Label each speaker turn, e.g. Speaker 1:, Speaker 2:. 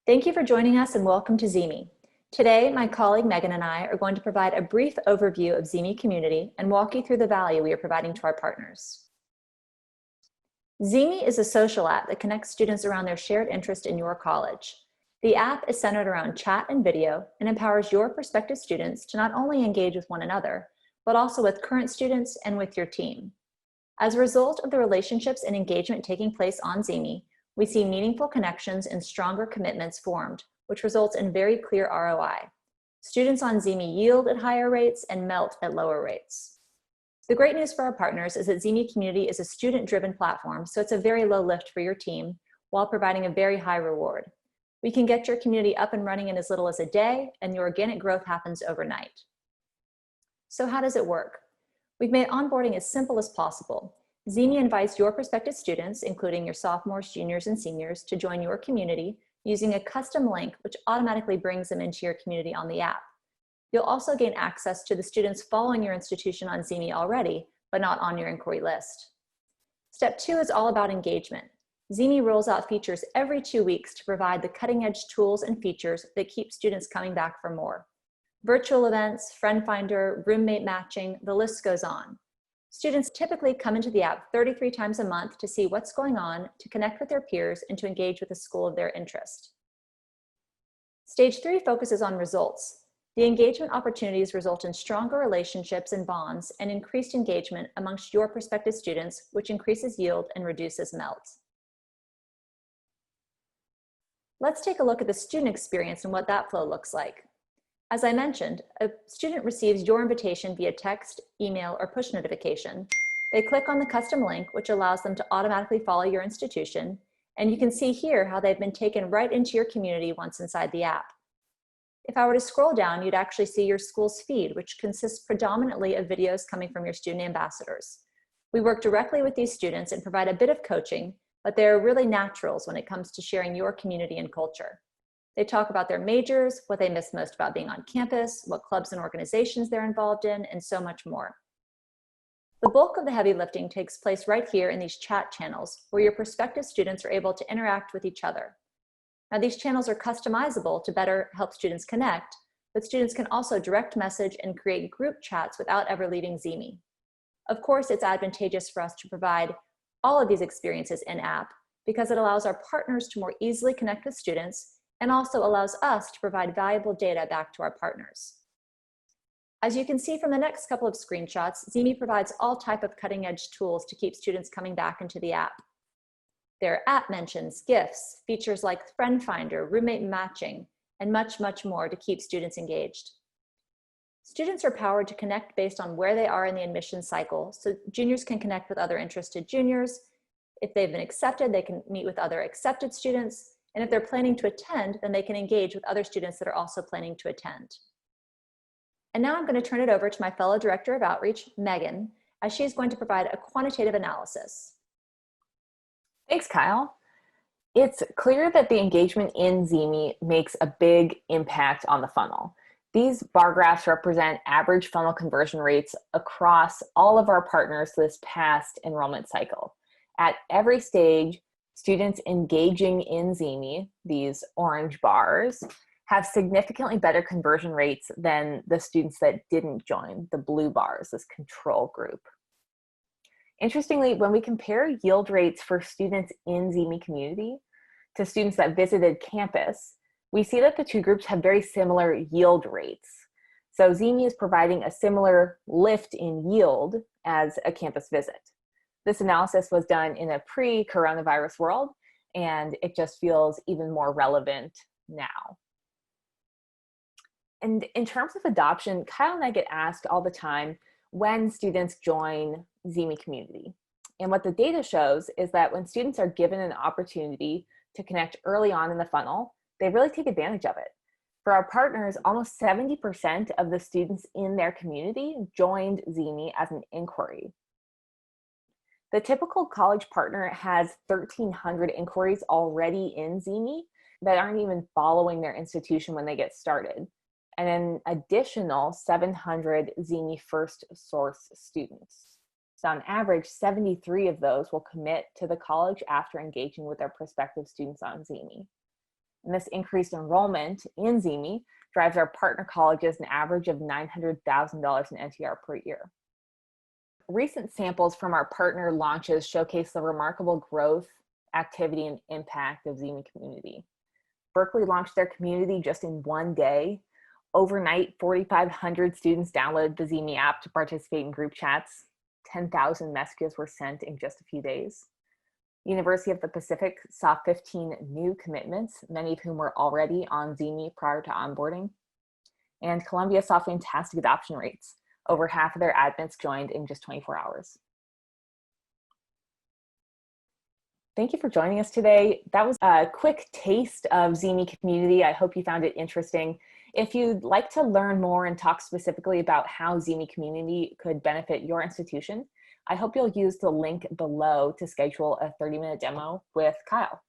Speaker 1: Thank you for joining us and welcome to ZeeMee. Today, my colleague Megan and I are going to provide a brief overview of ZeeMee community and walk you through the value we are providing to our partners. ZeeMee is a social app that connects students around their shared interest in your college. The app is centered around chat and video and empowers your prospective students to not only engage with one another, but also with current students and with your team. As a result of the relationships and engagement taking place on ZeeMee, we see meaningful connections and stronger commitments formed, which results in very clear ROI. Students on ZeeMee yield at higher rates and melt at lower rates. The great news for our partners is that ZeeMee Community is a student-driven platform, so it's a very low lift for your team while providing a very high reward. We can get your community up and running in as little as a day, and your organic growth happens overnight. So how does it work? We've made onboarding as simple as possible. ZeeMee invites your prospective students, including your sophomores, juniors, and seniors, to join your community using a custom link which automatically brings them into your community on the app. You'll also gain access to the students following your institution on ZeeMee already, but not on your inquiry list. Step 2 is all about engagement. ZeeMee rolls out features every 2 weeks to provide the cutting-edge tools and features that keep students coming back for more. Virtual events, friend finder, roommate matching, the list goes on. Students typically come into the app 33 times a month to see what's going on, to connect with their peers, and to engage with a school of their interest. Stage 3 focuses on results. The engagement opportunities result in stronger relationships and bonds and increased engagement amongst your prospective students, which increases yield and reduces melt. Let's take a look at the student experience and what that flow looks like. As I mentioned, a student receives your invitation via text, email, or push notification. They click on the custom link, which allows them to automatically follow your institution, and you can see here how they've been taken right into your community once inside the app. If I were to scroll down, you'd actually see your school's feed, which consists predominantly of videos coming from your student ambassadors. We work directly with these students and provide a bit of coaching, but they're really naturals when it comes to sharing your community and culture. They talk about their majors, what they miss most about being on campus, what clubs and organizations they're involved in, and so much more. The bulk of the heavy lifting takes place right here in these chat channels, where your prospective students are able to interact with each other. Now, these channels are customizable to better help students connect, but students can also direct message and create group chats without ever leaving ZeeMee. Of course, it's advantageous for us to provide all of these experiences in-app because it allows our partners to more easily connect with students and also allows us to provide valuable data back to our partners. As you can see from the next couple of screenshots, ZeeMee provides all type of cutting-edge tools to keep students coming back into the app. There are app mentions, gifts, features like friend finder, roommate matching, and much, much more to keep students engaged. Students are powered to connect based on where they are in the admissions cycle, so juniors can connect with other interested juniors. If they've been accepted, they can meet with other accepted students. And if they're planning to attend, then they can engage with other students that are also planning to attend. And now I'm going to turn it over to my fellow Director of Outreach, Megan, as she's going to provide a quantitative analysis.
Speaker 2: Thanks, Kyle. It's clear that the engagement in ZeeMee makes a big impact on the funnel. These bar graphs represent average funnel conversion rates across all of our partners this past enrollment cycle. At every stage, students engaging in ZeeMee, these orange bars, have significantly better conversion rates than the students that didn't join, the blue bars, this control group. Interestingly, when we compare yield rates for students in ZeeMee community to students that visited campus, we see that the two groups have very similar yield rates. So ZeeMee is providing a similar lift in yield as a campus visit. This analysis was done in a pre-coronavirus world, and it just feels even more relevant now. And in terms of adoption, Kyle and I get asked all the time when students join ZeeMee community. And what the data shows is that when students are given an opportunity to connect early on in the funnel, they really take advantage of it. For our partners, almost 70% of the students in their community joined ZeeMee as an inquiry. The typical college partner has 1,300 inquiries already in ZeeMee that aren't even following their institution when they get started, and an additional 700 ZeeMee first source students. So on average, 73 of those will commit to the college after engaging with their prospective students on ZeeMee. And this increased enrollment in ZeeMee drives our partner colleges an average of $900,000 in NTR per year. Recent samples from our partner launches showcase the remarkable growth, activity, and impact of ZeeMee Community. Berkeley launched their community just in one day. Overnight, 4,500 students downloaded the ZeeMee app to participate in group chats. 10,000 messages were sent in just a few days. University of the Pacific saw 15 new commitments, many of whom were already on ZeeMee prior to onboarding. And Columbia saw fantastic adoption rates. Over half of their admins joined in just 24 hours. Thank you for joining us today. That was a quick taste of ZeeMee Community. I hope you found it interesting. If you'd like to learn more and talk specifically about how ZeeMee Community could benefit your institution, I hope you'll use the link below to schedule a 30-minute demo with Kyle.